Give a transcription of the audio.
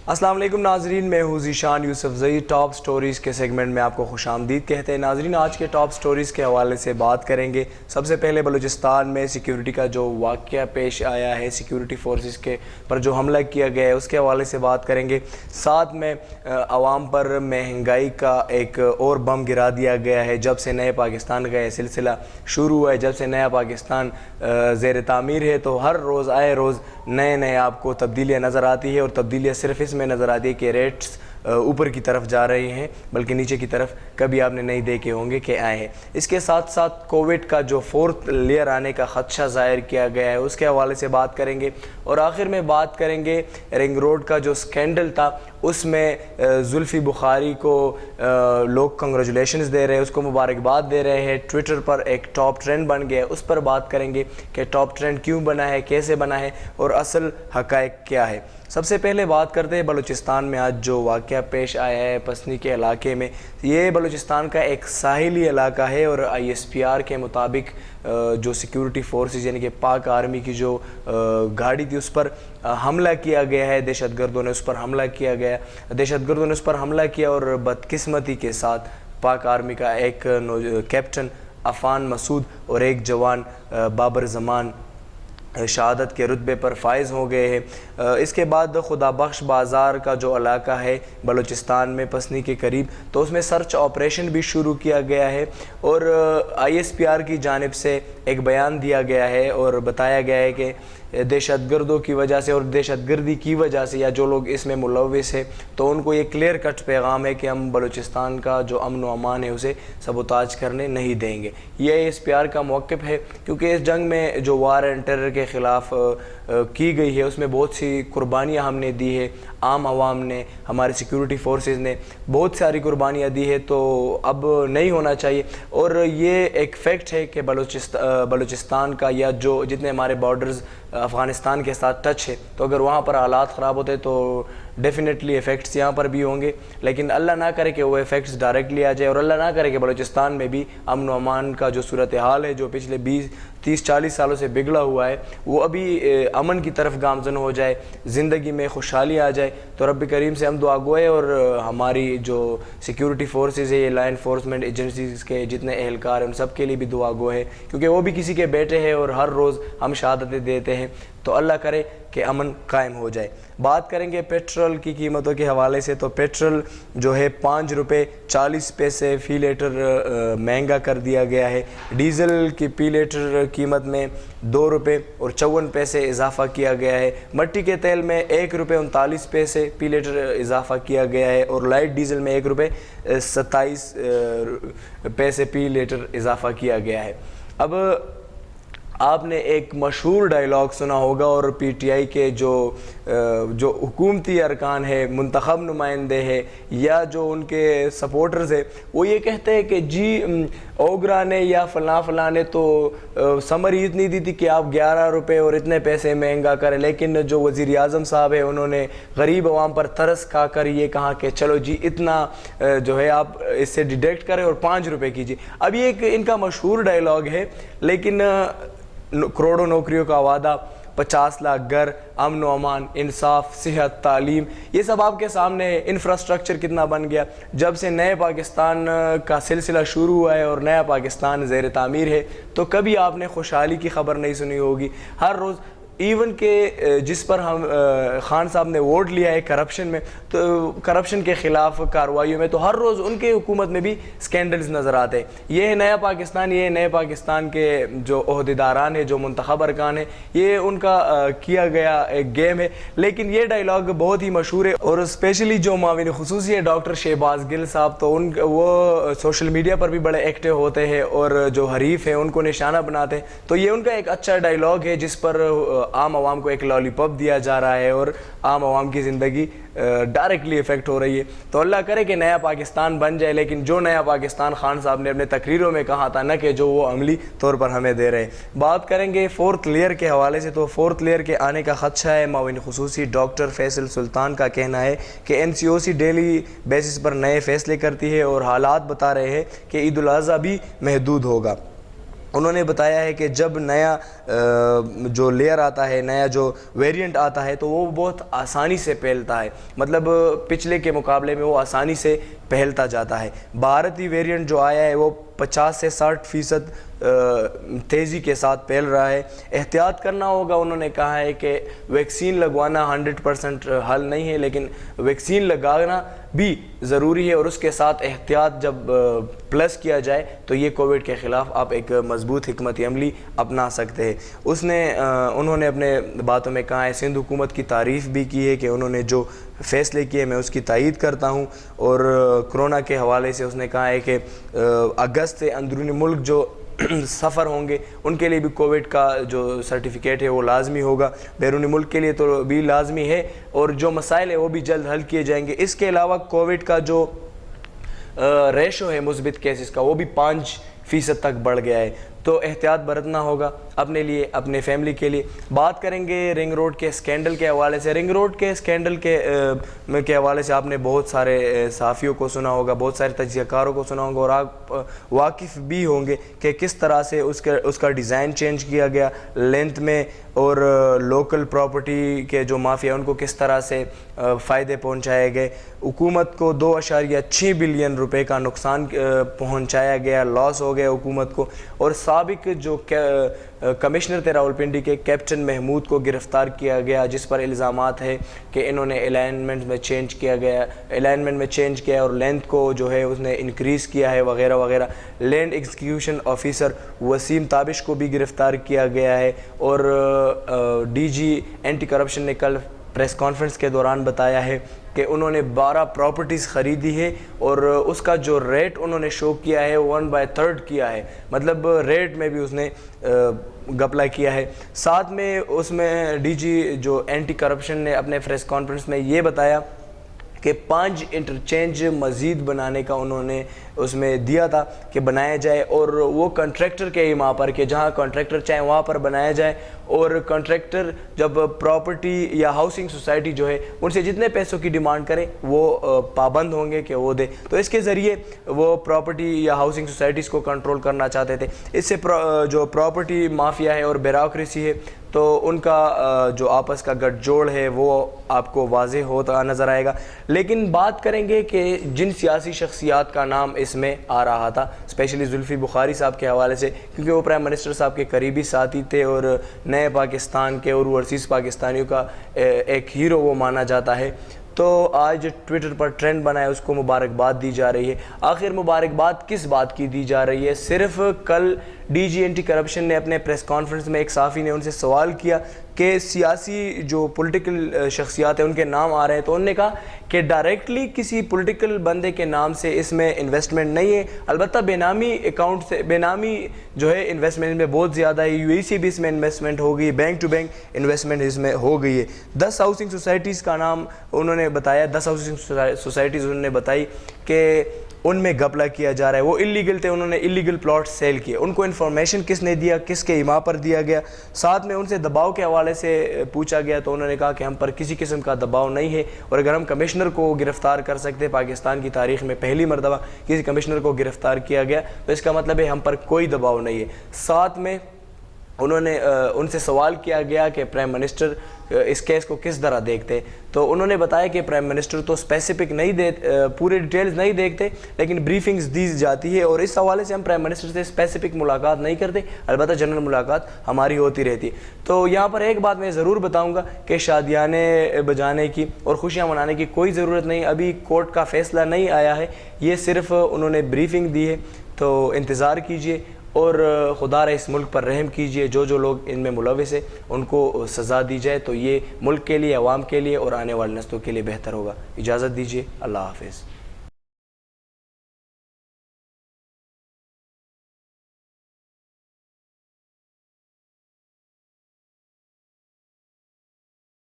السلام علیکم ناظرین، میں ہوں ذیشان یوسف زئی۔ ٹاپ سٹوریز کے سیگمنٹ میں آپ کو خوش آمدید کہتے ہیں۔ ناظرین، آج کے ٹاپ سٹوریز کے حوالے سے بات کریں گے۔ سب سے پہلے بلوچستان میں سیکیورٹی کا جو واقعہ پیش آیا ہے، سیکیورٹی فورسز کے پر جو حملہ کیا گیا ہے اس کے حوالے سے بات کریں گے۔ ساتھ میں عوام پر مہنگائی کا ایک اور بم گرا دیا گیا ہے۔ جب سے نئے پاکستان کا یہ سلسلہ شروع ہوا ہے، جب سے نیا پاکستان زیر تعمیر ہے، تو ہر روز آئے روز نئے آپ کو تبدیلیاں نظر آتی ہے، اور تبدیلیاں صرف اس میں نظر آتی ہے کہ ریٹس اوپر کی طرف جا رہے ہیں، بلکہ نیچے کی طرف کبھی آپ نے نہیں دیکھے ہوں گے کہ آئے ہیں۔ اس کے ساتھ ساتھ کووڈ کا جو فورتھ لیئر آنے کا خدشہ ظاہر کیا گیا ہے اس کے حوالے سے بات کریں گے، اور آخر میں بات کریں گے رنگ روڈ کا جو سکینڈل تھا اس میں زلفی بخاری کو لوگ کنگریچولیشنز دے رہے ہیں، اس کو مبارکباد دے رہے ہیں۔ ٹویٹر پر ایک ٹاپ ٹرینڈ بن گیا ہے، اس پر بات کریں گے کہ ٹاپ ٹرینڈ کیوں بنا ہے، کیسے بنا ہے اور اصل حقائق کیا ہے۔ سب سے پہلے بات کرتے ہیں بلوچستان میں آج جو واقعہ پیش آیا ہے پسنی کے علاقے میں۔ یہ بلوچستان کا ایک ساحلی علاقہ ہے، اور ISPR کے مطابق جو سیکیورٹی فورسز یعنی کہ پاک آرمی کی جو گاڑی تھی اس پر حملہ کیا گیا ہے۔ دہشت گردوں نے اس پر حملہ کیا اور بدقسمتی کے ساتھ پاک آرمی کا ایک کیپٹن عفان مسعود اور ایک جوان بابر زمان شہادت کے رتبے پر فائز ہو گئے ہیں۔ اس کے بعد خدا بخش بازار کا جو علاقہ ہے بلوچستان میں پسنی کے قریب، تو اس میں سرچ آپریشن بھی شروع کیا گیا ہے، اور ISPR کی جانب سے ایک بیان دیا گیا ہے اور بتایا گیا ہے کہ دہشت گردوں کی وجہ سے اور دہشت گردی کی وجہ سے یا جو لوگ اس میں ملوث ہیں، تو ان کو یہ کلیئر کٹ پیغام ہے کہ ہم بلوچستان کا جو امن و امان ہے اسے سبوتاج کرنے نہیں دیں گے۔ یہ ISPR کا موقف ہے، کیونکہ اس جنگ میں جو وار اینڈ ٹیرر کے خلاف کی گئی ہے اس میں بہت سی قربانیاں ہم نے دی ہے، عام عوام نے، ہمارے سیکیورٹی فورسز نے بہت ساری قربانیاں دی ہے، تو اب نہیں ہونا چاہیے۔ اور یہ ایک فیکٹ ہے کہ بلوچستان کا یا جو جتنے ہمارے بارڈرز افغانستان کے ساتھ ٹچ ہے، تو اگر وہاں پر حالات خراب ہوتے تو ڈیفینیٹلی ایفیکٹس یہاں پر بھی ہوں گے، لیکن اللہ نہ کرے کہ وہ ایفیکٹس ڈائریکٹلی آ جائے، اور اللہ نہ کرے کہ بلوچستان میں بھی امن و امان کا جو صورتحال ہے جو پچھلے 30-40 سالوں سے بگڑا ہوا ہے وہ ابھی امن کی طرف گامزن ہو جائے، زندگی میں خوشحالی آ جائے۔ تو رب کریم سے ہم دعا گو ہے، اور ہماری جو سیکیورٹی فورسز ہے، لا انفورسمنٹ ایجنسیز کے جتنے اہلکار ہیں ان سب کے لیے بھی دعا گو ہے، کیونکہ وہ بھی کسی کے بیٹے ہیں اور ہر روز ہم شہادتیں دیتے ہیں، تو اللہ کرے کہ امن قائم ہو جائے۔ بات کریں گے پیٹرول کی قیمتوں کے حوالے سے، تو پیٹرول جو ہے 5 روپے 40 پیسے فی لیٹر مہنگا کر دیا گیا ہے۔ ڈیزل کی فی لیٹر قیمت میں 2 روپے اور 54 پیسے اضافہ کیا گیا ہے۔ مٹی کے تیل میں 1 روپے 39 پیسے فی لیٹر اضافہ کیا گیا ہے، اور لائٹ ڈیزل میں 1 روپے 27 پیسے فی لیٹر اضافہ کیا گیا ہے۔ اب آپ نے ایک مشہور ڈائلاگ سنا ہوگا، اور PTI کے جو حکومتی ارکان ہے، منتخب نمائندے ہیں یا جو ان کے سپورٹرز ہیں، وہ یہ کہتے ہیں کہ جی اوگرا نے یا فلاں نے تو سمری اتنی دی تھی کہ آپ 11 روپے اور اتنے پیسے مہنگا کریں، لیکن جو وزیر اعظم صاحب ہے انہوں نے غریب عوام پر ترس کھا کر یہ کہا کہ چلو جی اتنا جو ہے آپ اس سے ڈیڈکٹ کریں اور 5 روپے کیجیے۔ اب یہ ایک ان کا مشہور ڈائلاگ ہے، لیکن کروڑوں نوکریوں کا وعدہ، 50 لاکھ گھر، امن و امان، انصاف، صحت، تعلیم، یہ سب آپ کے سامنے ہے۔ انفراسٹرکچر کتنا بن گیا جب سے نئے پاکستان کا سلسلہ شروع ہوا ہے اور نیا پاکستان زیر تعمیر ہے، تو کبھی آپ نے خوشحالی کی خبر نہیں سنی ہوگی۔ ہر روز ایون کہ جس پر ہم خان صاحب نے ووٹ لیا ہے کرپشن میں، تو کرپشن کے خلاف کارروائیوں میں، تو ہر روز ان کے حکومت میں بھی سکینڈلز نظر آتے ہیں۔ یہ ہے نیا پاکستان، یہ نئے پاکستان کے جو عہدیداران ہیں، جو منتخب ارکان ہیں، یہ ان کا کیا گیا ایک گیم ہے۔ لیکن یہ ڈائلاگ بہت ہی مشہور ہے، اور اسپیشلی جو معاون خصوصی ہے ڈاکٹر شہباز گل صاحب، تو وہ سوشل میڈیا پر بھی بڑے ایکٹیو ہوتے ہیں، اور جو حریف ہیں ان کو نشانہ بناتے ہیں۔ تو یہ ان کا ایک اچھا ڈائلاگ ہے جس پر عام عوام کو ایک لالی پاپ دیا جا رہا ہے، اور عام عوام کی زندگی ڈائریکٹلی افیکٹ ہو رہی ہے۔ تو اللہ کرے کہ نیا پاکستان بن جائے، لیکن جو نیا پاکستان خان صاحب نے اپنے تقریروں میں کہا تھا، نہ کہ جو وہ عملی طور پر ہمیں دے رہے ہیں۔ بات کریں گے فورتھ لیئر کے حوالے سے، تو فورتھ لیئر کے آنے کا خدشہ ہے۔ معاون خصوصی ڈاکٹر فیصل سلطان کا کہنا ہے کہ NCOC ڈیلی بیسس پر نئے فیصلے کرتی ہے، اور حالات بتا رہے ہیں کہ عید الاضحیٰ بھی محدود ہوگا۔ انہوں نے بتایا ہے کہ جب نیا جو لیئر آتا ہے، نیا جو ویریئنٹ آتا ہے تو وہ بہت آسانی سے پھیلتا ہے، مطلب پچھلے کے مقابلے میں وہ آسانی سے پھیلتا جاتا ہے۔ بھارتی ویریئنٹ جو آیا ہے وہ 50 سے 60% تیزی کے ساتھ پھیل رہا ہے۔ احتیاط کرنا ہوگا، انہوں نے کہا ہے کہ ویکسین لگوانا 100% حل نہیں ہے، لیکن ویکسین لگانا بھی ضروری ہے، اور اس کے ساتھ احتیاط جب پلس کیا جائے تو یہ کووڈ کے خلاف آپ ایک مضبوط حکمت عملی اپنا سکتے ہیں۔ انہوں نے اپنے باتوں میں کہا ہے، سندھ حکومت کی تعریف بھی کی ہے کہ انہوں نے جو فیصلے کیے میں اس کی تائید کرتا ہوں، اور کرونا کے حوالے سے اس نے کہا ہے کہ اگست سے اندرونی ملک جو سفر ہوں گے ان کے لیے بھی کووڈ کا جو سرٹیفکیٹ ہے وہ لازمی ہوگا، بیرونی ملک کے لیے تو بھی لازمی ہے، اور جو مسائل ہیں وہ بھی جلد حل کیے جائیں گے۔ اس کے علاوہ کووڈ کا جو ریشو ہے مثبت کیسز کا وہ بھی 5% تک بڑھ گیا ہے، تو احتیاط برتنا ہوگا اپنے لیے، اپنے فیملی کے لیے۔ بات کریں گے رنگ روڈ کے اسکینڈل کے حوالے سے۔ رنگ روڈ کے اسکینڈل کے حوالے سے آپ نے بہت سارے صحافیوں کو سنا ہوگا، بہت سارے تجزیہ کاروں کو سنا ہوگا، اور آپ واقف بھی ہوں گے کہ کس طرح سے اس کا ڈیزائن چینج کیا گیا لینتھ میں، اور لوکل پراپرٹی کے جو مافیا ان کو کس طرح سے فائدے پہنچائے گئے۔ حکومت کو 2.6 بلین روپے کا نقصان پہنچایا گیا، لاس ہو گیا حکومت کو، اور سابق جو کمشنر تھے راولپنڈی کے کیپٹن محمود کو گرفتار کیا گیا، جس پر الزامات ہے کہ انہوں نے الائنمنٹ میں چینج کیا اور لینتھ کو جو ہے اس نے انکریز کیا ہے وغیرہ وغیرہ۔ Land execution officer Waseem Tabish کو بھی گرفتار کیا گیا ہے، اور ڈی جی اینٹی کرپشن نے کل پریس کانفرنس کے دوران بتایا ہے کہ انہوں نے 12 پراپرٹیز خریدی ہے، اور اس کا جو ریٹ انہوں نے شو کیا ہے 1/3 کیا ہے، مطلب ریٹ میں بھی اس نے گپلا کیا ہے۔ ساتھ میں اس میں ڈی جی جو اینٹی کرپشن نے اپنے پریس کانفرنس میں یہ بتایا کہ 5 انٹرچینج مزید بنانے کا انہوں نے اس میں دیا تھا کہ بنایا جائے، اور وہ کنٹریکٹر کے ماں پر کہ جہاں کنٹریکٹر چاہیں وہاں پر بنایا جائے، اور کنٹریکٹر جب پراپرٹی یا ہاؤسنگ سوسائٹی جو ہے ان سے جتنے پیسوں کی ڈیمانڈ کرے وہ پابند ہوں گے کہ وہ دے، تو اس کے ذریعے وہ پراپرٹی یا ہاؤسنگ سوسائٹیز کو کنٹرول کرنا چاہتے تھے۔ اس سے جو پراپرٹی مافیا ہے اور بیوروکریسی ہے تو ان کا جو آپس کا گٹھ جوڑ ہے وہ آپ کو واضح ہوتا نظر آئے گا۔ لیکن بات کریں گے کہ جن سیاسی شخصیات کا نام اس میں آ رہا تھا، اسپیشلی زلفی بخاری صاحب کے حوالے سے، کیونکہ وہ پرائم منسٹر صاحب کے قریبی ساتھی تھے اور نئے پاکستان کے اور اوورسیز پاکستانیوں کا ایک ہیرو وہ مانا جاتا ہے، تو آج ٹویٹر پر ٹرینڈ بنا ہے، اس کو مبارکباد دی جا رہی ہے۔ آخر مبارکباد کس بات کی دی جا رہی ہے؟ صرف کل ڈی جی اینٹی کرپشن نے اپنے پریس کانفرنس میں ایک صحافی نے ان سے سوال کیا کہ سیاسی جو پولیٹیکل شخصیات ہیں ان کے نام آ رہے ہیں، تو انہوں نے کہا کہ ڈائریکٹلی کسی پولیٹیکل بندے کے نام سے اس میں انویسٹمنٹ نہیں ہے، البتہ بے نامی اکاؤنٹ سے بے نامی جو ہے انویسٹمنٹ میں بہت زیادہ ہے، یو اے سے بھی اس میں انویسٹمنٹ ہو گئی، بینک ٹو بینک انویسٹمنٹ اس میں ہو گئی ہے۔ 10 ہاؤسنگ سوسائٹیز کا نام انہوں نے بتایا، 10 ہاؤسنگ سوسائٹیز انہوں نے بتائی کہ ان میں گھپلا کیا جا رہا ہے، وہ اللیگل تھے، انہوں نے اللیگل پلاٹ سیل کیے، ان کو انفارمیشن کس نے دیا، کس کے ایما پر دیا گیا۔ ساتھ میں ان سے دباؤ کے حوالے سے پوچھا گیا تو انہوں نے کہا کہ ہم پر کسی قسم کا دباؤ نہیں ہے، اور اگر ہم کمشنر کو گرفتار کر سکتے، پاکستان کی تاریخ میں پہلی مرتبہ کسی کمشنر کو گرفتار کیا گیا، تو اس کا مطلب ہے ہم پر کوئی دباؤ نہیں ہے۔ ساتھ میں انہوں نے ان سے سوال کیا گیا کہ پرائم منسٹر اس کیس کو کس طرح دیکھتے، تو انہوں نے بتایا کہ پرائم منسٹر تو اسپیسیفک نہیں پورے ڈیٹیلز نہیں دیکھتے، لیکن بریفنگز دی جاتی ہے، اور اس حوالے سے ہم پرائم منسٹر سے اسپیسیفک ملاقات نہیں کرتے، البتہ جنرل ملاقات ہماری ہوتی رہتی۔ تو یہاں پر ایک بات میں ضرور بتاؤں گا کہ شادیانے بجانے کی اور خوشیاں منانے کی کوئی ضرورت نہیں، ابھی کورٹ کا فیصلہ نہیں آیا ہے، یہ صرف انہوں نے بریفنگ دی ہے، تو انتظار کیجئے اور خدا رہ اس ملک پر رحم کیجئے، جو لوگ ان میں ملوث ہیں ان کو سزا دی جائے، تو یہ ملک کے لیے، عوام کے لیے اور آنے والی نسلوں کے لیے بہتر ہوگا۔ اجازت دیجئے، اللہ حافظ۔